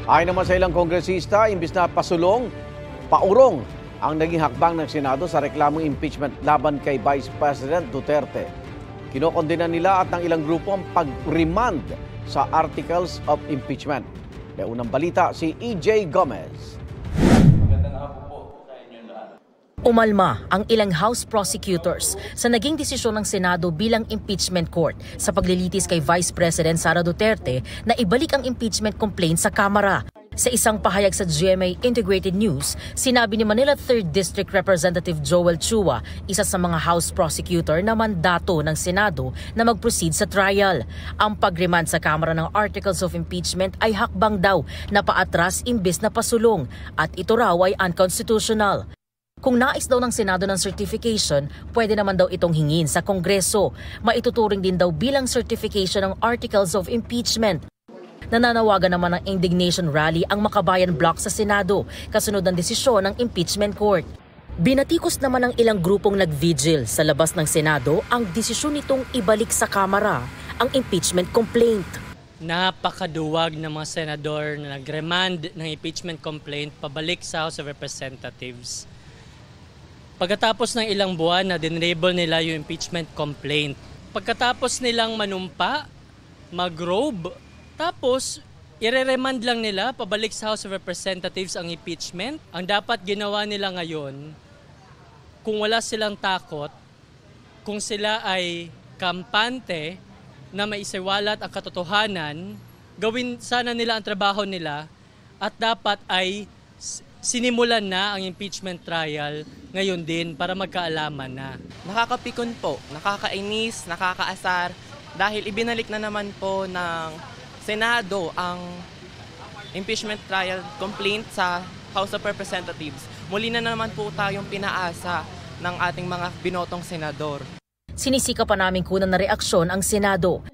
Ayon naman sa ilang kongresista, imbis na pasulong, paurong ang naging hakbang ng Senado sa reklamong impeachment laban kay Vice President Duterte. Kinokondena nila at ng ilang grupo ang pag-remand sa Articles of Impeachment. May unang balita si EJ Gomez. Umalma ang ilang House prosecutors sa naging desisyon ng Senado bilang impeachment court sa paglilitis kay Vice President Sara Duterte na ibalik ang impeachment complaint sa Kamara. Sa isang pahayag sa GMA Integrated News, sinabi ni Manila 3rd District Representative Joel Chua, isa sa mga House prosecutor na mandato ng Senado na mag-proceed sa trial. Ang pag-remand sa Kamara ng Articles of Impeachment ay hakbang daw na paatras imbes na pasulong at ito raw ay unconstitutional. Kung nais daw ng Senado ng certification, pwede naman daw itong hingin sa Kongreso. Maituturing din daw bilang certification ng Articles of Impeachment. Nananawagan naman ng indignation rally ang Makabayan Bloc sa Senado, kasunod ng desisyon ng impeachment court. Binatikos naman ng ilang grupong nag-vigil sa labas ng Senado ang desisyon nitong ibalik sa Kamara ang impeachment complaint. Napakaduwag ng mga senador na nag-remand ng impeachment complaint pabalik sa House of Representatives. Pagkatapos ng ilang buwan na dinrable nila yung impeachment complaint. Pagkatapos nilang manumpa, mag-robe, tapos ire-remand lang nila pabalik sa House of Representatives ang impeachment. Ang dapat ginawa nila ngayon, kung wala silang takot, kung sila ay kampante na maisiwalat ang katotohanan, gawin sana nila ang trabaho nila at dapat ay sinimulan na ang impeachment trial ngayon din para magkaalaman na. Nakakapikon po, nakakainis, nakakaasar dahil ibinalik na naman po ng Senado ang impeachment trial complaint sa House of Representatives. Muli na naman po tayong pinaasa ng ating mga binotong senador. Sinisika pa namin kunan na reaksyon ang Senado.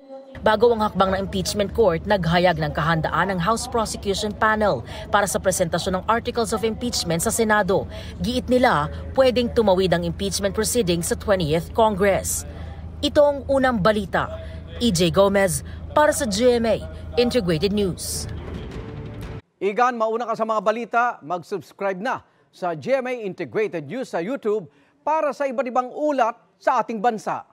Bago ang hakbang ng impeachment court, naghayag ng kahandaan ng House Prosecution Panel para sa presentasyon ng Articles of Impeachment sa Senado. Giit nila, pwedeng tumawid ang impeachment proceedings sa 20th Congress. Ito ang unang balita. EJ Gomez para sa GMA Integrated News. Igan, mauna ka sa mga balita, mag-subscribe na sa GMA Integrated News sa YouTube para sa iba't ibang ulat sa ating bansa.